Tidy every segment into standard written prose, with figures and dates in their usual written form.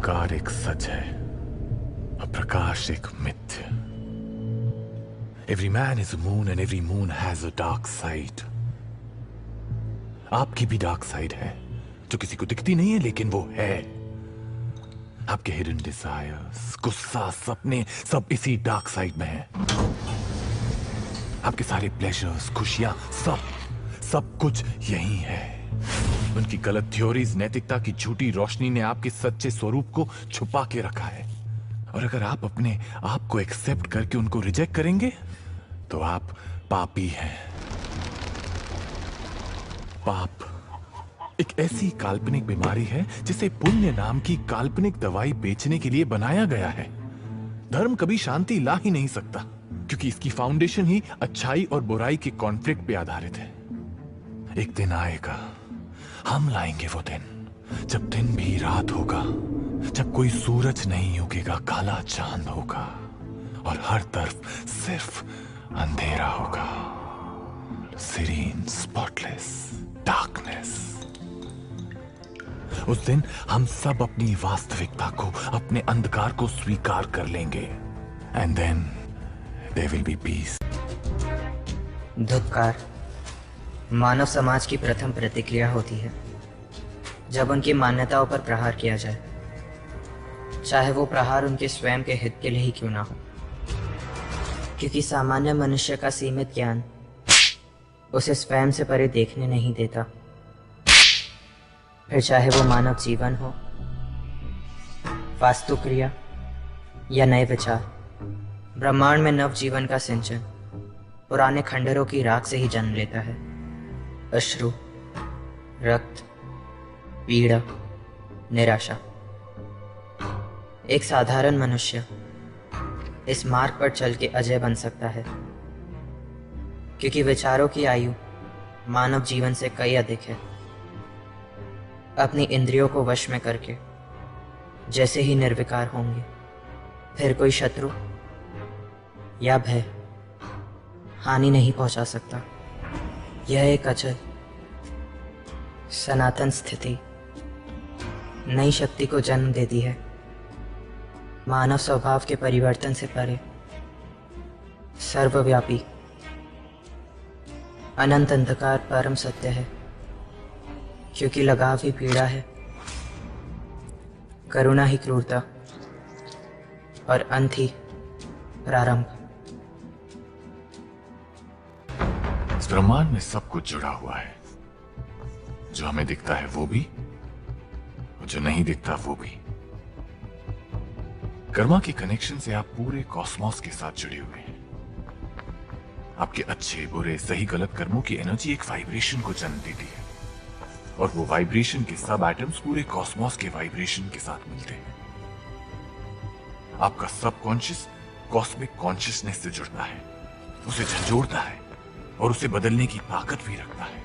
अंधकार एक सच है और प्रकाश एक मिथ्य। Every man is a moon and every moon has a dark side. आपकी भी डार्क साइड है जो किसी को दिखती नहीं है, लेकिन वो है। आपके हिडन डिजायर्स, गुस्सा, सपने सब इसी डार्क साइड में है। आपके सारे प्लेजर्स, खुशियां, सब कुछ यही है। उनकी गलत थ्योरीज, नैतिकता की झूठी रोशनी ने आपके सच्चे स्वरूप को छुपा के रखा है। और अगर आप अपने आप को एक्सेप्ट करके उनको रिजेक्ट करेंगे तो आप पापी हैं। पाप एक ऐसी काल्पनिक बीमारी है जिसे पुण्य नाम की काल्पनिक दवाई बेचने के लिए बनाया गया है। धर्म कभी शांति ला ही नहीं सकता, क्योंकि इसकी फाउंडेशन ही अच्छाई और बुराई के कॉन्फ्लिक्ट पे आधारित है। एक दिन आएगा, हम लाएंगे वो दिन, जब दिन भी रात होगा, जब कोई सूरज नहीं उगेगा, काला चांद होगा और हर तरफ सिर्फ अंधेरा होगा। Serene, spotless darkness. उस दिन हम सब अपनी वास्तविकता को, अपने अंधकार को स्वीकार कर लेंगे। And then there will be peace. धुतकार मानव समाज की प्रथम प्रतिक्रिया होती है जब उनकी मान्यताओं पर प्रहार किया जाए, चाहे वो प्रहार उनके स्वयं के हित के लिए ही क्यों ना हो। क्योंकि सामान्य मनुष्य का सीमित ज्ञान उसे स्वयं से परे देखने नहीं देता। फिर चाहे वो मानव जीवन हो, वास्तुक्रिया या नए विचार, ब्रह्मांड में नव जीवन का सिंचन पुराने खंडरों की राख से ही जन्म लेता है। अश्रु, रक्त, पीड़ा, निराशा। एक साधारण मनुष्य इस मार्ग पर चल के अजय बन सकता है, क्योंकि विचारों की आयु मानव जीवन से कई अधिक है। अपनी इंद्रियों को वश में करके जैसे ही निर्विकार होंगे, फिर कोई शत्रु या भय हानि नहीं पहुंचा सकता। यह एक अचल सनातन स्थिति नई शक्ति को जन्म देती है। मानव स्वभाव के परिवर्तन से परे सर्वव्यापी अनंत अंधकार परम सत्य है, क्योंकि लगाव ही पीड़ा है, करुणा ही क्रूरता और अंत ही प्रारंभ। इस ब्रह्मांड में सब कुछ जुड़ा हुआ है। जो हमें दिखता है वो भी, और जो नहीं दिखता वो भी। कर्मा के कनेक्शन से आप पूरे कॉस्मोस के साथ जुड़े हुए हैं। आपके अच्छे, बुरे, सही, गलत कर्मों की एनर्जी एक वाइब्रेशन को जन्म देती है, और वो वाइब्रेशन के सब एटम्स पूरे कॉस्मोस के वाइब्रेशन के साथ मिलते हैं। आपका सबकॉन्शियस कॉस्मिक कॉन्शियसनेस से जुड़ता है, उसे झंझोड़ता है और उसे बदलने की ताकत भी रखता है।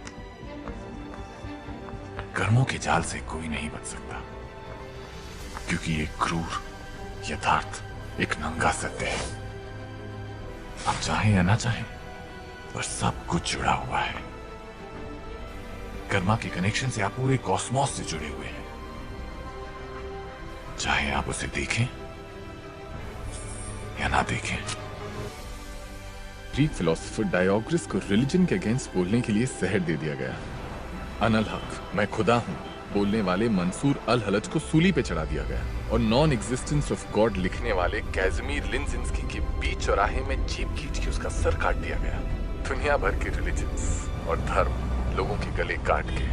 कर्मों के जाल से कोई नहीं बच सकता, क्योंकि ये क्रूर यथार्थ एक नंगा सत्य है। आप चाहें या ना चाहें, पर सब कुछ जुड़ा हुआ है। कर्मा के कनेक्शन से आप पूरे कॉस्मोस से जुड़े हुए हैं, चाहे आप उसे देखें या ना देखें। ग्रीक फिलोसोफर डायोग्रिस को रिलीजन के अगेंस्ट बोलने के लिए जहर दे दिया गया। अनल हक, मैं खुदा हूं, बोलने वाले मंसूर अल हलज को सूली पे चढ़ा दिया गया, और नॉन एग्जिस्टेंस ऑफ गॉड लिखने वाले कैज़िमीर लिंजिंस्की के बीच चौराहे में जीप खींच के उसका सर काट दिया गया। दुनिया भर के रिलीजन्स और धर्म लोगों के गले काट के,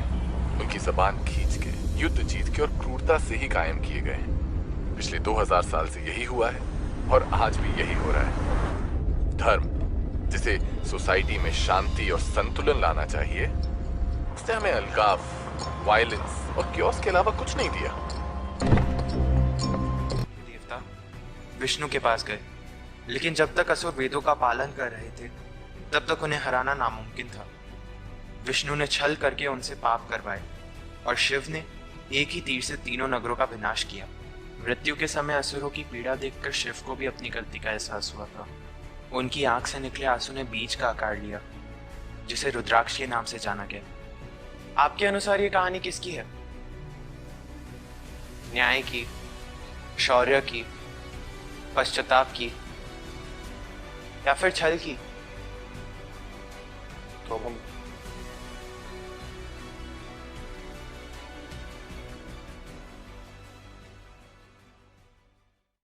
उनकी जबान खींच के, युद्ध जीत के और क्रूरता से ही कायम किए गए। पिछले 2000 साल से यही हुआ है और आज भी यही हो रहा है। धर्म जिसे सोसाइटी में शांति और संतुलन लाना चाहिए, उसने हमें अलगाव, वायलेंस और क्योस के अलावा कुछ नहीं दिया। देवता विष्णु के पास गए, लेकिन जब तक असुर वेदों का पालन कर रहे थे तब तक उन्हें हराना नामुमकिन था। विष्णु ने छल करके उनसे पाप करवाए और शिव ने एक ही तीर से तीनों नगरों का विनाश किया। मृत्यु के समय असुरों की पीड़ा देखकर शिव को भी अपनी गलती का एहसास हुआ था। उनकी आंख से निकले आंसू ने बीज का आकार लिया, जिसे रुद्राक्ष के नाम से जाना गया। आपके अनुसार ये कहानी किसकी है? न्याय की, शौर्य की, पश्चाताप की, या फिर छल की? तो हम